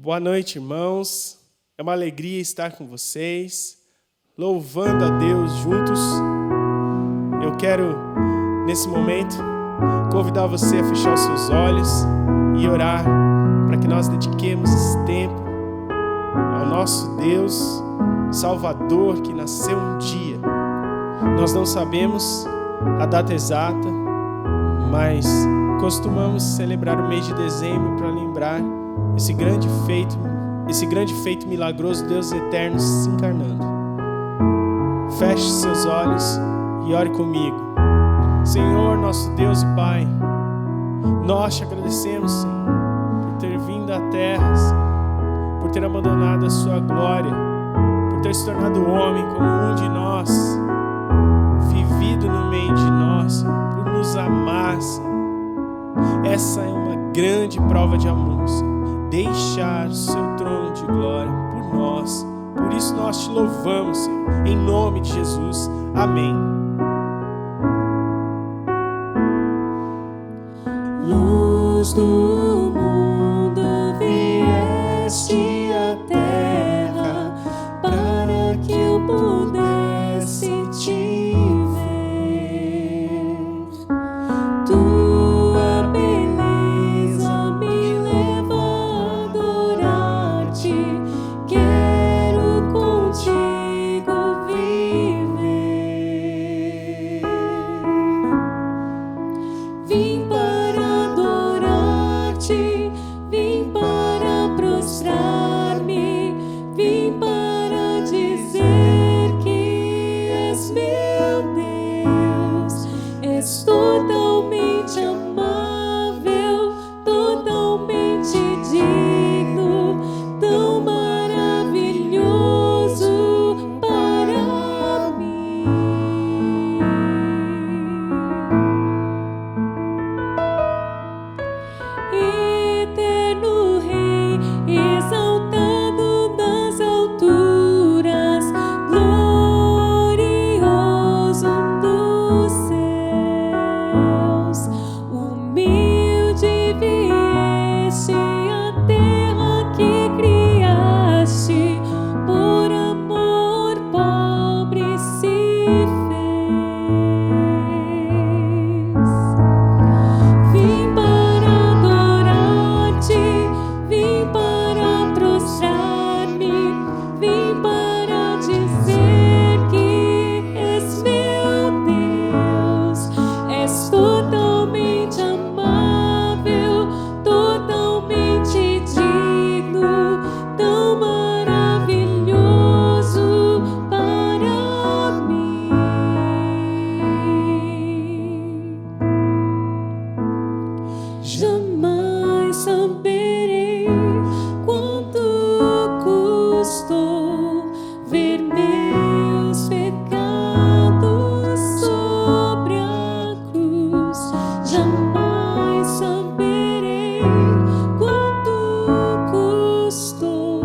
Boa noite, irmãos. É uma alegria estar com vocês, louvando a Deus juntos. Eu quero, nesse momento, convidar você a fechar os seus olhos e orar para que nós dediquemos esse tempo ao nosso Deus Salvador que nasceu um dia. Nós não sabemos a data exata, mas costumamos celebrar o mês de dezembro para lembrar esse grande feito milagroso, Deus eterno se encarnando. Feche seus olhos e ore comigo. Senhor, nosso Deus e Pai, nós te agradecemos, Senhor, por ter vindo à terra, Senhor, por ter abandonado a sua glória, por ter se tornado homem como um de nós, vivido no meio de nós, Senhor, por nos amar, Senhor. Essa é uma grande prova de amor, Senhor. Deixar o seu trono de glória por nós. Por isso nós te louvamos, Senhor, em nome de Jesus. Amém. Luz do mundo, vieste à terra para que eu pudesse te ver. Tua beleza me leva a adorar-te. Quero contigo viver. Vim para adorar-te, vim para prostrar-me, vim para dizer que és meu Deus. És totalmente amável, totalmente digno, tão maravilhoso para mim. Eterno Rei, exaltado nas alturas, glorioso dos céus, humilde vieste à terra que criaste, por amor pobre se fez. Vim para adorar-te, vim para prostrar-me, vim para dizer que és meu Deus. És totalmente amável, totalmente digno, tão maravilhoso para mim. Jamais saberei quanto custou ver meus pecados sobre a cruz. Jamais saberei quanto custou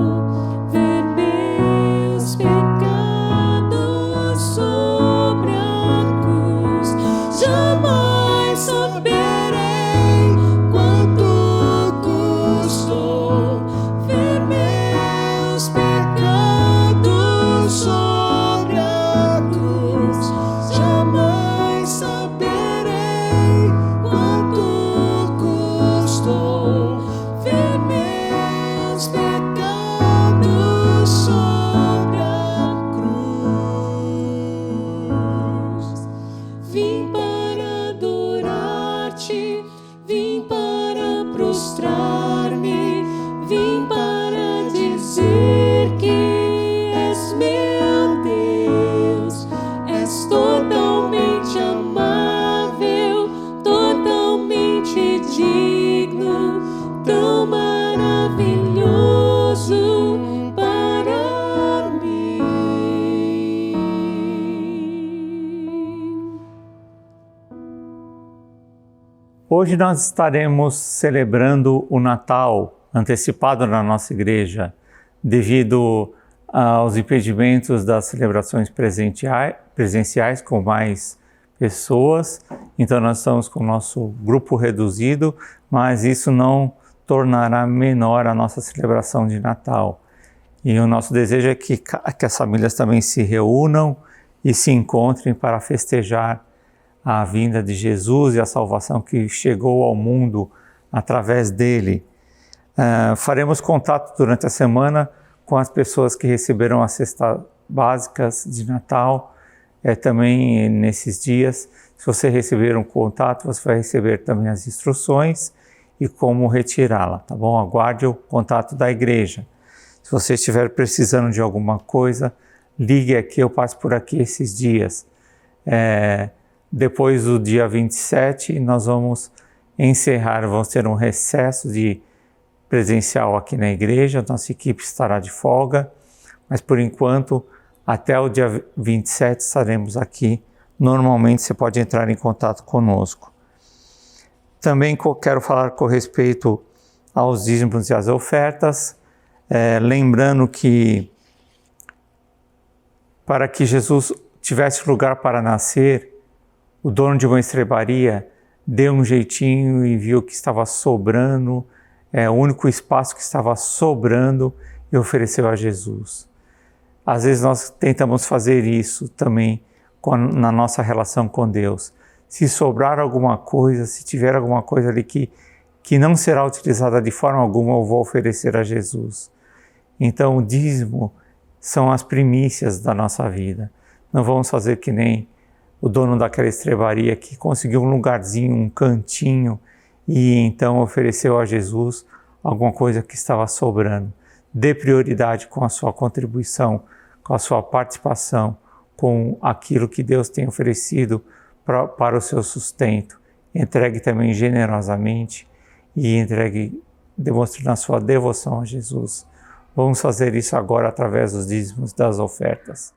ver meus pecados sobre a cruz. Jamais saberei quanto custou ver meus pecados sobre a cruz. Jamais saberei quanto custou ver meus pecados sobre a cruz. Vim para adorar-te, vim para prostrar-me, vim para dizer que és meu Deus. És totalmente amável, totalmente digno, tão maravilhoso para mim. Hoje nós estaremos celebrando o Natal antecipado na nossa igreja devido aos impedimentos das celebrações presenciais com mais pessoas. Então nós estamos com o nosso grupo reduzido, mas isso não tornará menor a nossa celebração de Natal. E o nosso desejo é que as famílias também se reúnam e se encontrem para festejar a vinda de Jesus e a salvação que chegou ao mundo através dele. Faremos contato durante a semana com as pessoas que receberam as cestas básicas de Natal, também nesses dias. Se você receber um contato, você vai receber também as instruções e como retirá-la, tá bom? Aguarde o contato da igreja. Se você estiver precisando de alguma coisa, ligue aqui, eu passo por aqui esses dias. Depois do dia 27, nós vamos encerrar, vamos ter um recesso presencial aqui na igreja, nossa equipe estará de folga, mas por enquanto, até o dia 27 estaremos aqui. Normalmente você pode entrar em contato conosco. Também quero falar com respeito aos dízimos e às ofertas, lembrando que para que Jesus tivesse lugar para nascer, o dono de uma estrebaria deu um jeitinho e viu que estava sobrando, o único espaço que estava sobrando, e ofereceu a Jesus. Às vezes nós tentamos fazer isso também na nossa relação com Deus. Se sobrar alguma coisa, se tiver alguma coisa ali que não será utilizada de forma alguma, eu vou oferecer a Jesus. Então o dízimo são as primícias da nossa vida. Não vamos fazer que nem o dono daquela estrebaria que conseguiu um lugarzinho, um cantinho, e então ofereceu a Jesus alguma coisa que estava sobrando. Dê prioridade com a sua contribuição, com a sua participação, com aquilo que Deus tem oferecido para o seu sustento. Entregue também generosamente e entregue demonstrando a sua devoção a Jesus. Vamos fazer isso agora através dos dízimos das ofertas.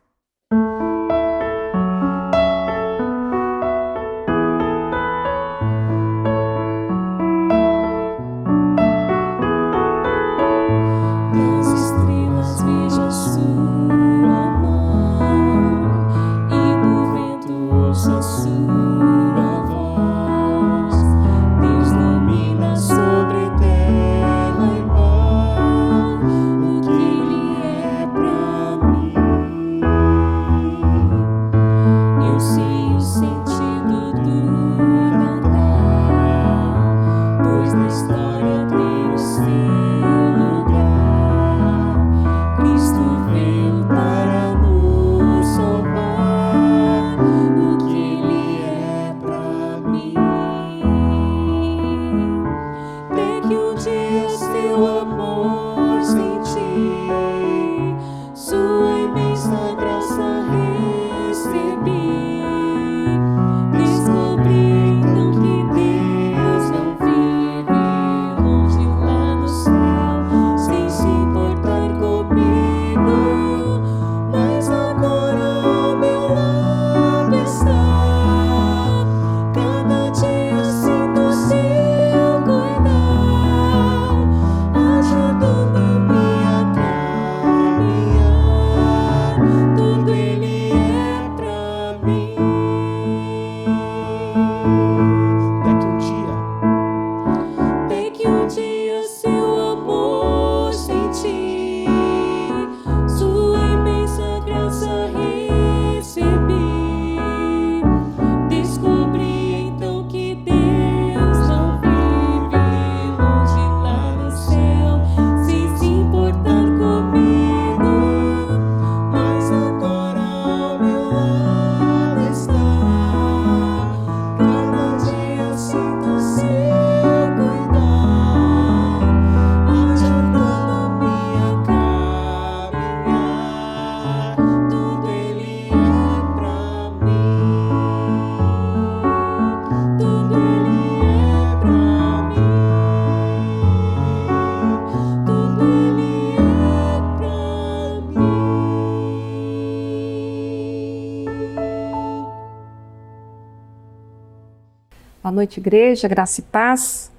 Boa noite, igreja, graça e paz.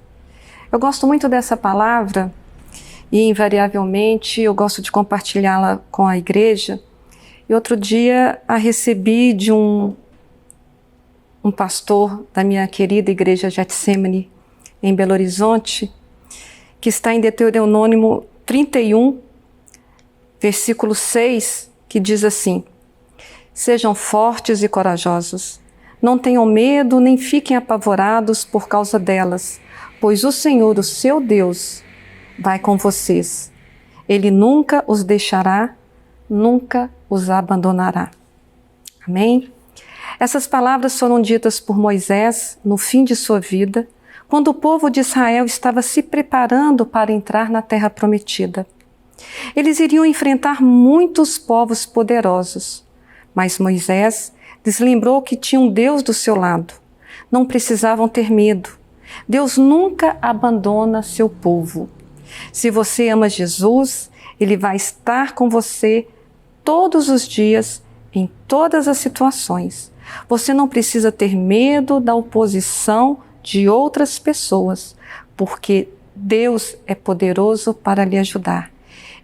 Eu gosto muito dessa palavra e, invariavelmente, eu gosto de compartilhá-la com a igreja. E outro dia a recebi de um pastor da minha querida igreja Getsemane, em Belo Horizonte, que está em Deuteronômio 31, versículo 6, que diz assim: sejam fortes e corajosos, não tenham medo nem fiquem apavorados por causa delas, pois o Senhor, o seu Deus, vai com vocês. Ele nunca os deixará, nunca os abandonará. Amém? Essas palavras foram ditas por Moisés no fim de sua vida, quando o povo de Israel estava se preparando para entrar na terra prometida. Eles iriam enfrentar muitos povos poderosos, mas Moisés lhes lembrou que tinha um Deus do seu lado. Não precisavam ter medo. Deus nunca abandona seu povo. Se você ama Jesus, Ele vai estar com você todos os dias, em todas as situações. Você não precisa ter medo da oposição de outras pessoas, porque Deus é poderoso para lhe ajudar.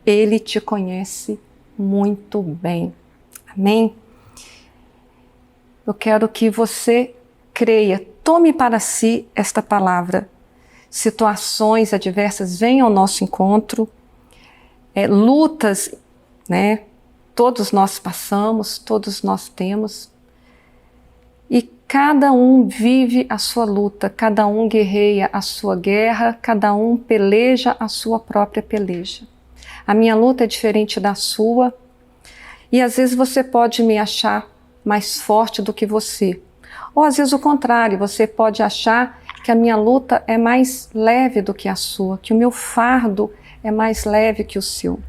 Ele te conhece muito bem. Amém? Eu quero que você creia, tome para si esta palavra. Situações adversas vêm ao nosso encontro, lutas, né? Todos nós passamos, todos nós temos. E cada um vive a sua luta, cada um guerreia a sua guerra, cada um peleja a sua própria peleja. A minha luta é diferente da sua, e às vezes você pode me achar mais forte do que você. Ou às vezes o contrário, você pode achar que a minha luta é mais leve do que a sua, que o meu fardo é mais leve que o seu.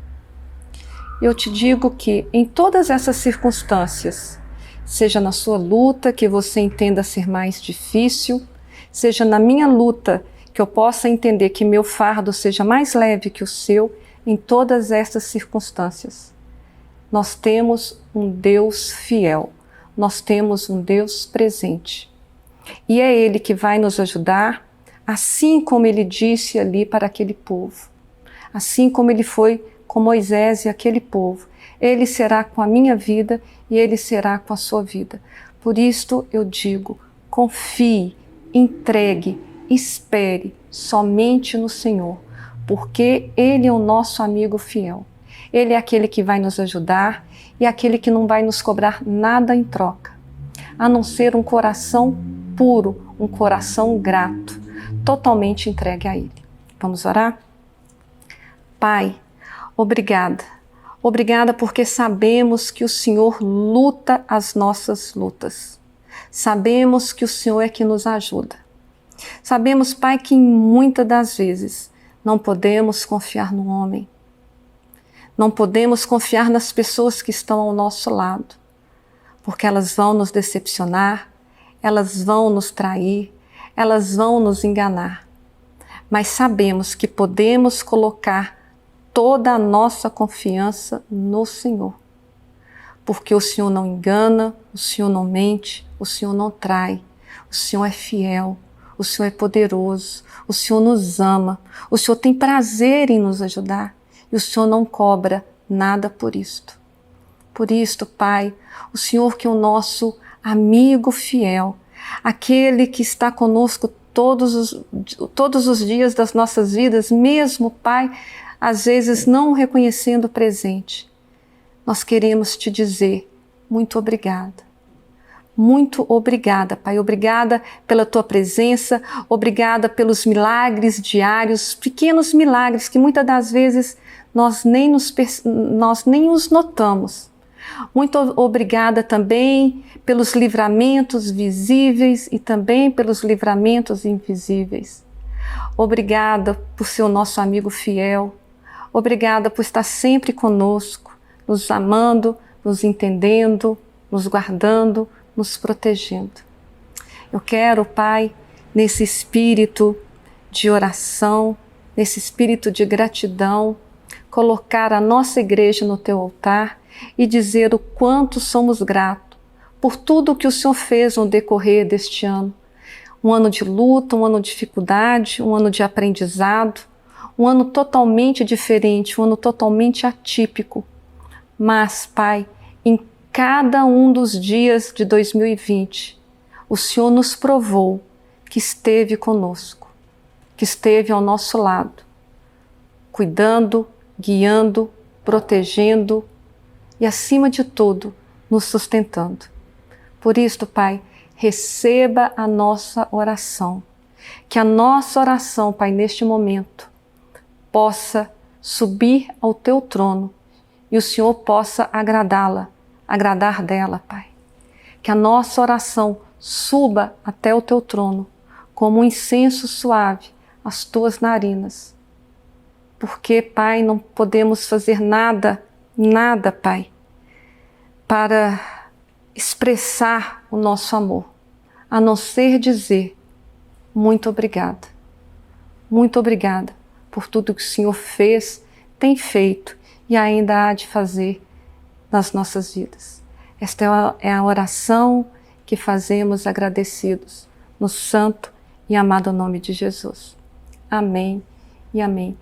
Eu te digo que em todas essas circunstâncias, seja na sua luta que você entenda ser mais difícil, seja na minha luta que eu possa entender que meu fardo seja mais leve que o seu, em todas essas circunstâncias, nós temos um Deus fiel, nós temos um Deus presente. E é Ele que vai nos ajudar, assim como Ele disse ali para aquele povo, assim como Ele foi com Moisés e aquele povo. Ele será com a minha vida e Ele será com a sua vida. Por isto eu digo, confie, entregue, espere somente no Senhor, porque Ele é o nosso amigo fiel. Ele é aquele que vai nos ajudar e aquele que não vai nos cobrar nada em troca, a não ser um coração puro, um coração grato, totalmente entregue a Ele. Vamos orar? Pai, obrigada. Obrigada porque sabemos que o Senhor luta as nossas lutas. Sabemos que o Senhor é que nos ajuda. Sabemos, Pai, que muitas das vezes não podemos confiar no homem. Não podemos confiar nas pessoas que estão ao nosso lado, porque elas vão nos decepcionar, elas vão nos trair, elas vão nos enganar. Mas sabemos que podemos colocar toda a nossa confiança no Senhor, porque o Senhor não engana, o Senhor não mente, o Senhor não trai, o Senhor é fiel, o Senhor é poderoso, o Senhor nos ama, o Senhor tem prazer em nos ajudar e o Senhor não cobra nada por isto. Por isto, Pai, o Senhor que é o nosso amigo fiel, aquele que está conosco todos os dias das nossas vidas, mesmo, Pai, às vezes não o reconhecendo presente. Nós queremos te dizer muito obrigada. Muito obrigada, Pai. Obrigada pela Tua presença, obrigada pelos milagres diários, pequenos milagres que muitas das vezes nós nem os notamos. Muito obrigada também pelos livramentos visíveis e também pelos livramentos invisíveis. Obrigada por ser o nosso amigo fiel. Obrigada por estar sempre conosco, nos amando, nos entendendo, nos guardando, nos protegendo. Eu quero, Pai, nesse espírito de oração, nesse espírito de gratidão, colocar a nossa igreja no Teu altar e dizer o quanto somos gratos por tudo que o Senhor fez no decorrer deste ano. Um ano de luta, um ano de dificuldade, um ano de aprendizado, um ano totalmente diferente, um ano totalmente atípico. Mas, Pai, em cada um dos dias de 2020, o Senhor nos provou que esteve conosco, que esteve ao nosso lado. cuidando, guiando, protegendo e, acima de tudo, nos sustentando. Por isso, Pai, receba a nossa oração. Que a nossa oração, Pai, neste momento, possa subir ao Teu trono e o Senhor possa agradar dela, Pai. Que a nossa oração suba até o Teu trono como um incenso suave às Tuas narinas. Porque, Pai, não podemos fazer nada, Pai, para expressar o nosso amor, a não ser dizer muito obrigada. Muito obrigada por tudo que o Senhor fez, tem feito e ainda há de fazer nas nossas vidas. Esta é a oração que fazemos agradecidos no santo e amado nome de Jesus. Amém e amém.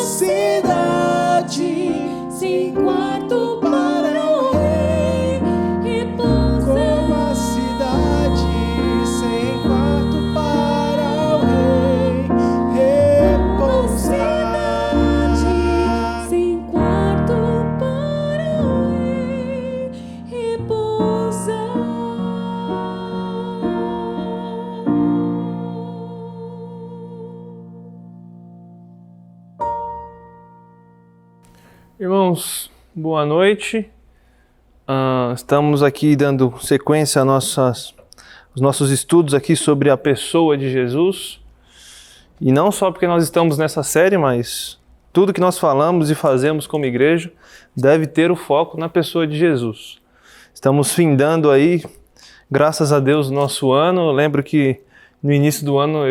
cidade sem quarto para o rei repousa. Como a cidade sem quarto para o rei repousa. Sem quarto para o rei repousa. Irmãos, boa noite. Estamos aqui dando sequência aos nossos estudos aqui sobre a pessoa de Jesus. E não só porque nós estamos nessa série, mas tudo que nós falamos e fazemos como igreja deve ter o foco na pessoa de Jesus. Estamos findando aí, graças a Deus, o nosso ano. Eu lembro que no início do ano,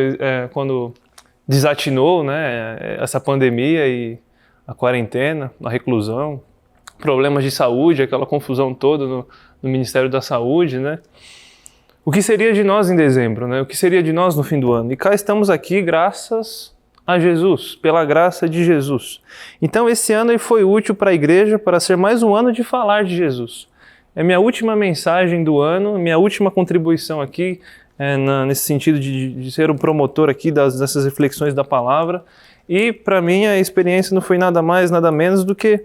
quando desatinou, né, essa pandemia e a quarentena, a reclusão, problemas de saúde, aquela confusão toda no Ministério da Saúde, né? O que seria de nós em dezembro, né? O que seria de nós no fim do ano? E cá estamos aqui graças a Jesus, pela graça de Jesus. Então esse ano foi útil para a igreja para ser mais um ano de falar de Jesus. É minha última mensagem do ano, minha última contribuição aqui, nesse sentido de ser um promotor aqui dessas reflexões da palavra. E para mim a experiência não foi nada mais, nada menos do que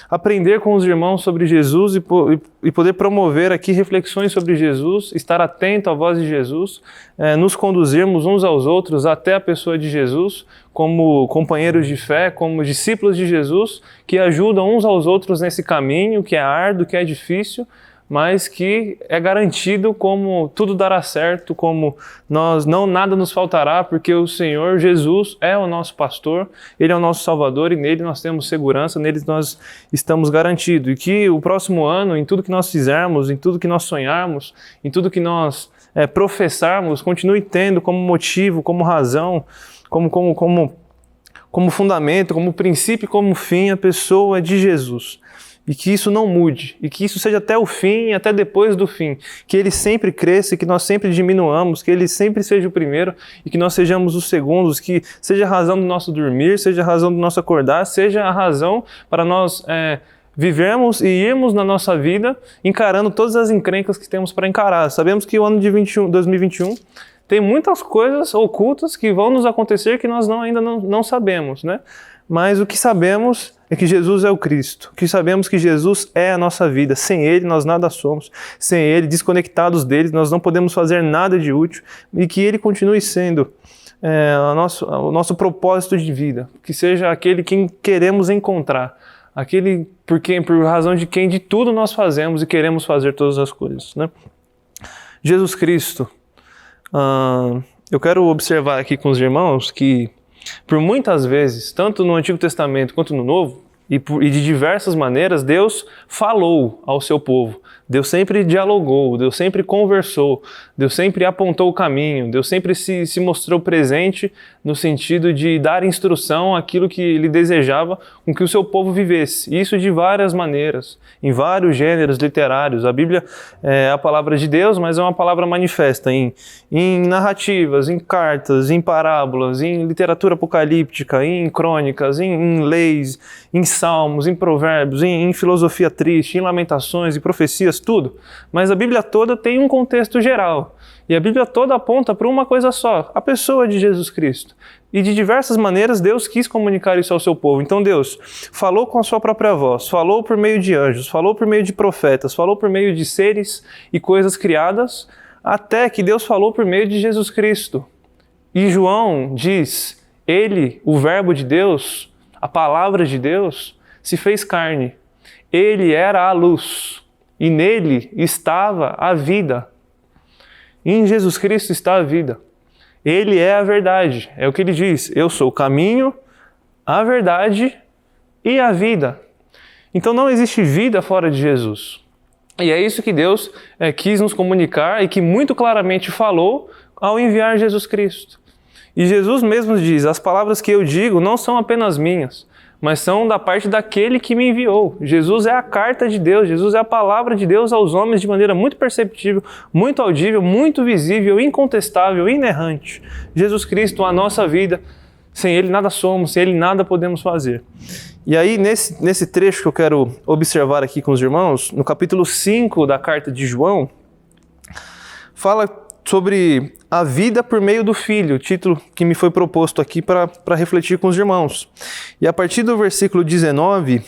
aprender com os irmãos sobre Jesus e poder promover aqui reflexões sobre Jesus, estar atento à voz de Jesus, nos conduzirmos uns aos outros até a pessoa de Jesus, como companheiros de fé, como discípulos de Jesus, que ajudam uns aos outros nesse caminho que é árduo, que é difícil, mas que é garantido como tudo dará certo, como nada nos faltará, porque o Senhor Jesus é o nosso pastor, Ele é o nosso Salvador e nele nós temos segurança, nele nós estamos garantidos. E que o próximo ano, em tudo que nós fizermos, em tudo que nós sonharmos, em tudo que nós professarmos, continue tendo como motivo, como razão, como fundamento, como princípio, como fim a pessoa de Jesus. E que isso não mude, e que isso seja até o fim, até depois do fim. Que ele sempre cresça, que nós sempre diminuamos, que ele sempre seja o primeiro e que nós sejamos os segundos, que seja a razão do nosso dormir, seja a razão do nosso acordar, seja a razão para nós vivermos e irmos na nossa vida encarando todas as encrencas que temos para encarar. Sabemos que o ano de 2021 tem muitas coisas ocultas que vão nos acontecer que nós ainda não sabemos, né? Mas o que sabemos é que Jesus é o Cristo, que sabemos que Jesus é a nossa vida. Sem Ele nós nada somos, sem Ele, desconectados dele, nós não podemos fazer nada de útil e que Ele continue sendo o nosso propósito de vida, que seja aquele que queremos encontrar, aquele por razão de quem de tudo nós fazemos e queremos fazer todas as coisas, né? Jesus Cristo, eu quero observar aqui com os irmãos que por muitas vezes, tanto no Antigo Testamento quanto no Novo, e de diversas maneiras, Deus falou ao seu povo. Deus sempre dialogou, Deus sempre conversou, Deus sempre apontou o caminho, Deus sempre se mostrou presente no sentido de dar instrução àquilo que Ele desejava com que o seu povo vivesse. Isso de várias maneiras, em vários gêneros literários. A Bíblia é a palavra de Deus, mas é uma palavra manifesta em narrativas, em cartas, em parábolas, em literatura apocalíptica, em crônicas, em leis, em salmos, em provérbios, em filosofia triste, em lamentações e profecias, tudo. Mas a Bíblia toda tem um contexto geral. E a Bíblia toda aponta para uma coisa só, a pessoa de Jesus Cristo. E de diversas maneiras Deus quis comunicar isso ao seu povo. Então Deus falou com a sua própria voz, falou por meio de anjos, falou por meio de profetas, falou por meio de seres e coisas criadas, até que Deus falou por meio de Jesus Cristo. E João diz, Ele, o Verbo de Deus, a palavra de Deus, se fez carne. Ele era a luz e nele estava a vida. Em Jesus Cristo está a vida. Ele é a verdade. É o que ele diz. Eu sou o caminho, a verdade e a vida. Então não existe vida fora de Jesus. E é isso que Deus quis nos comunicar e que muito claramente falou ao enviar Jesus Cristo. E Jesus mesmo diz, as palavras que eu digo não são apenas minhas, mas são da parte daquele que me enviou. Jesus é a carta de Deus, Jesus é a palavra de Deus aos homens de maneira muito perceptível, muito audível, muito visível, incontestável, inerrante. Jesus Cristo, a nossa vida, Sem Ele nada somos, sem Ele nada podemos fazer. E aí, nesse trecho que eu quero observar aqui com os irmãos, no capítulo 5 da carta de João, fala sobre a vida por meio do Filho, o título que me foi proposto aqui para refletir com os irmãos. E a partir do versículo 19,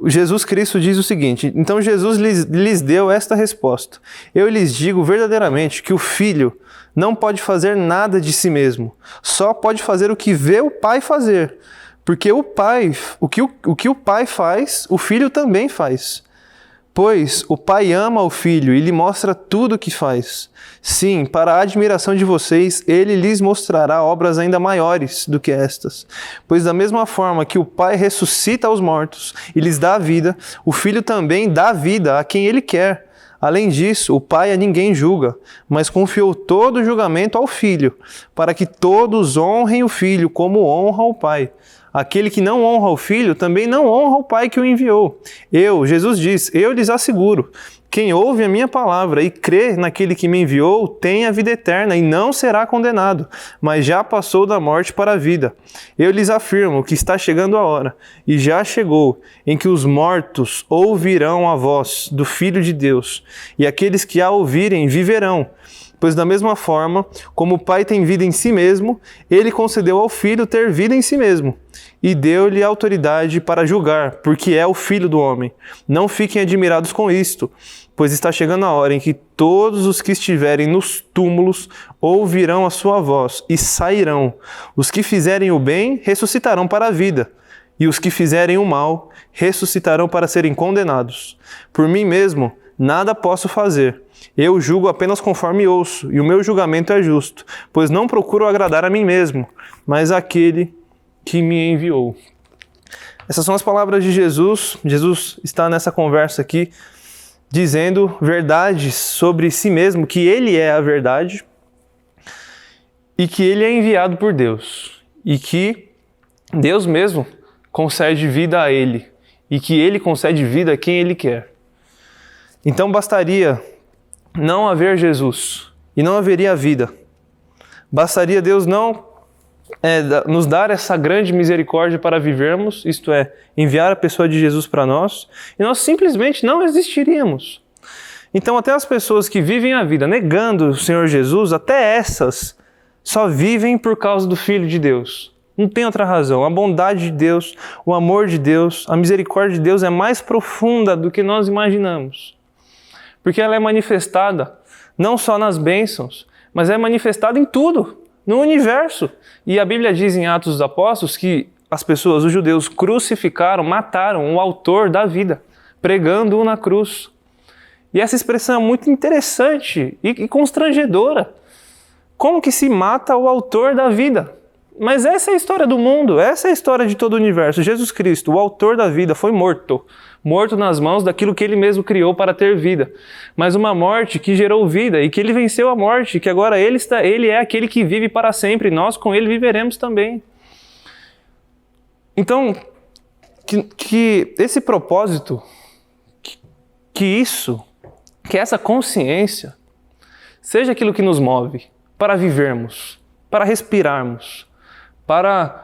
Jesus Cristo diz o seguinte: então Jesus lhes deu esta resposta: eu lhes digo verdadeiramente que o Filho não pode fazer nada de si mesmo, só pode fazer o que vê o Pai fazer, porque o que o Pai faz, o Filho também faz. Pois o Pai ama o Filho e lhe mostra tudo o que faz. Sim, para a admiração de vocês, Ele lhes mostrará obras ainda maiores do que estas. Pois da mesma forma que o Pai ressuscita os mortos e lhes dá a vida, o Filho também dá vida a quem Ele quer. Além disso, o Pai a ninguém julga, mas confiou todo o julgamento ao Filho, para que todos honrem o Filho como honra o Pai. Aquele que não honra o Filho também não honra o Pai que o enviou. Jesus diz, eu lhes asseguro, quem ouve a minha palavra e crê naquele que me enviou tem a vida eterna e não será condenado, mas já passou da morte para a vida. Eu lhes afirmo que está chegando a hora, e já chegou, em que os mortos ouvirão a voz do Filho de Deus, e aqueles que a ouvirem viverão. Pois da mesma forma, como o Pai tem vida em si mesmo, Ele concedeu ao Filho ter vida em si mesmo, e deu-lhe autoridade para julgar, porque é o Filho do homem. Não fiquem admirados com isto, pois está chegando a hora em que todos os que estiverem nos túmulos ouvirão a sua voz e sairão. Os que fizerem o bem ressuscitarão para a vida, e os que fizerem o mal ressuscitarão para serem condenados. Por mim mesmo, nada posso fazer. Eu julgo apenas conforme ouço, e o meu julgamento é justo, pois não procuro agradar a mim mesmo, mas àquele que me enviou. Essas são as palavras de Jesus. Jesus está nessa conversa aqui, dizendo verdades sobre si mesmo, que Ele é a verdade, e que Ele é enviado por Deus, e que Deus mesmo concede vida a Ele, e que Ele concede vida a quem Ele quer. Então bastaria não haver Jesus e não haveria vida. Bastaria Deus não nos dar essa grande misericórdia para vivermos, isto é, enviar a pessoa de Jesus para nós, e nós simplesmente não existiríamos. Então até as pessoas que vivem a vida negando o Senhor Jesus, até essas só vivem por causa do Filho de Deus. Não tem outra razão. A bondade de Deus, o amor de Deus, a misericórdia de Deus é mais profunda do que nós imaginamos. Porque ela é manifestada não só nas bênçãos, mas é manifestada em tudo, no universo. E a Bíblia diz em Atos dos Apóstolos que as pessoas, os judeus, crucificaram, mataram o autor da vida, pregando-o na cruz. E essa expressão é muito interessante e constrangedora. Como que se mata o autor da vida? Mas essa é a história do mundo, essa é a história de todo o universo. Jesus Cristo, o autor da vida, foi morto nas mãos daquilo que Ele mesmo criou para ter vida. Mas uma morte que gerou vida e que Ele venceu a morte, que agora Ele é aquele que vive para sempre, e nós com Ele viveremos também. Então, que esse propósito, que essa consciência seja aquilo que nos move para vivermos, para respirarmos, para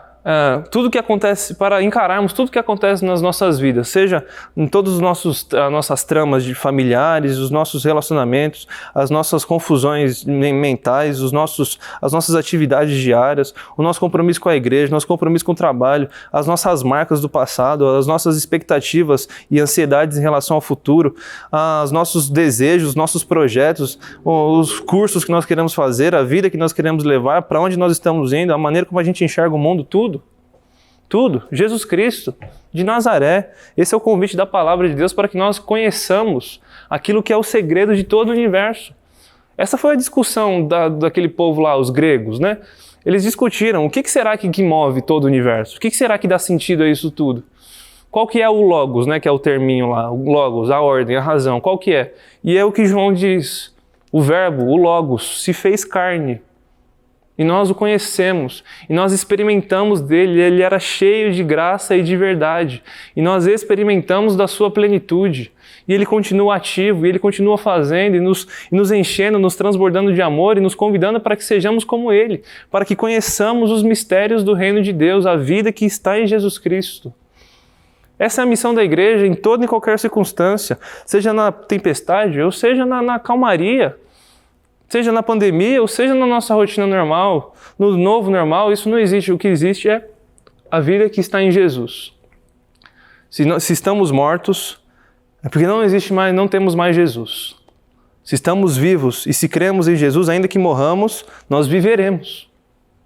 tudo que acontece, para encararmos tudo que acontece nas nossas vidas, seja em todas as nossas tramas de familiares, os nossos relacionamentos, as nossas confusões mentais, as nossas atividades diárias, o nosso compromisso com a igreja, nosso compromisso com o trabalho, as nossas marcas do passado, as nossas expectativas e ansiedades em relação ao futuro, os nossos desejos, os nossos projetos, os cursos que nós queremos fazer, a vida que nós queremos levar, para onde nós estamos indo, a maneira como a gente enxerga o mundo, tudo. Jesus Cristo de Nazaré. Esse é o convite da palavra de Deus para que nós conheçamos aquilo que é o segredo de todo o universo. Essa foi a discussão daquele povo lá, os gregos, né? Eles discutiram o que será que move todo o universo? O que será que dá sentido a isso tudo? Qual que é o logos, né? Que é o terminho lá, o logos, a ordem, a razão, qual que é? E é o que João diz, o verbo, o logos, se fez carne. E nós o conhecemos, e nós experimentamos dele, ele era cheio de graça e de verdade. E nós experimentamos da sua plenitude. E ele continua ativo, e ele continua fazendo, e nos enchendo, nos transbordando de amor, e nos convidando para que sejamos como ele, para que conheçamos os mistérios do reino de Deus, a vida que está em Jesus Cristo. Essa é a missão da igreja em toda e qualquer circunstância, seja na tempestade, ou seja na calmaria, seja na pandemia, ou seja na nossa rotina normal, no novo normal, isso não existe. O que existe é a vida que está em Jesus. Se estamos mortos, é porque não existe mais, não temos mais Jesus. Se estamos vivos e se cremos em Jesus, ainda que morramos, nós viveremos.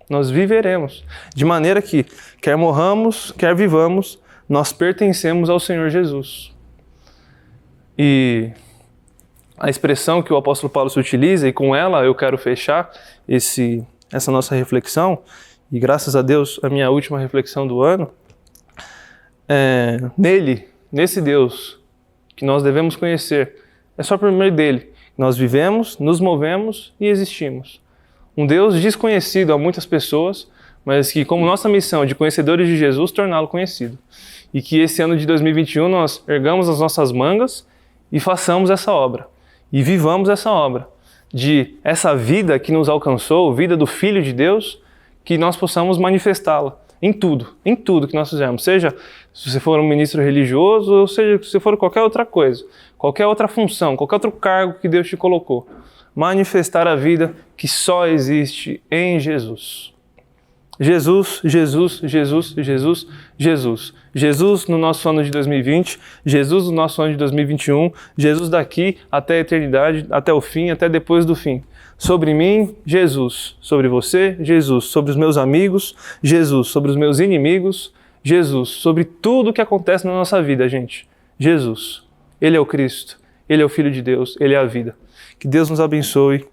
Nós viveremos. De maneira que, quer morramos, quer vivamos, nós pertencemos ao Senhor Jesus. E a expressão que o apóstolo Paulo se utiliza, e com ela eu quero fechar essa nossa reflexão, e graças a Deus a minha última reflexão do ano, nesse Deus que nós devemos conhecer, é só por meio dele nós vivemos, nos movemos e existimos. Um Deus desconhecido a muitas pessoas, mas que, como nossa missão de conhecedores de Jesus, torná-lo conhecido. E que esse ano de 2021 nós ergamos as nossas mangas e façamos essa obra. E vivamos essa obra. De essa vida que nos alcançou, vida do Filho de Deus, que nós possamos manifestá-la em tudo que nós fizermos. Seja se você for um ministro religioso, ou seja se você for qualquer outra coisa, qualquer outra função, qualquer outro cargo que Deus te colocou. Manifestar a vida que só existe em Jesus. Jesus, Jesus, Jesus, Jesus, Jesus. Jesus no nosso ano de 2020, Jesus no nosso ano de 2021, Jesus daqui até a eternidade, até o fim, até depois do fim. Sobre mim, Jesus. Sobre você, Jesus. Sobre os meus amigos, Jesus. Sobre os meus inimigos, Jesus. Sobre tudo que acontece na nossa vida, gente. Jesus. Ele é o Cristo. Ele é o Filho de Deus. Ele é a vida. Que Deus nos abençoe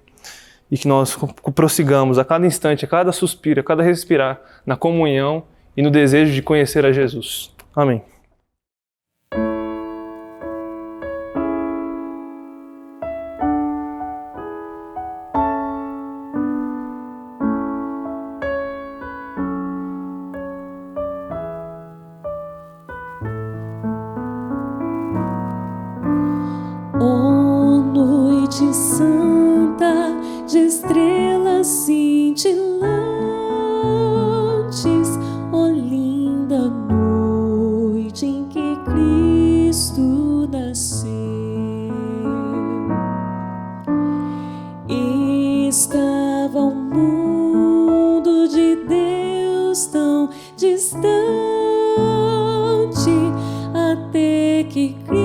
e que nós prossigamos a cada instante, a cada suspiro, a cada respirar, na comunhão e no desejo de conhecer a Jesus. Amém. Ó noite santa, de estrelas cintilantes, ó linda noite em que Cristo nasceu. Estava o mundo de Deus tão distante, até que Cristo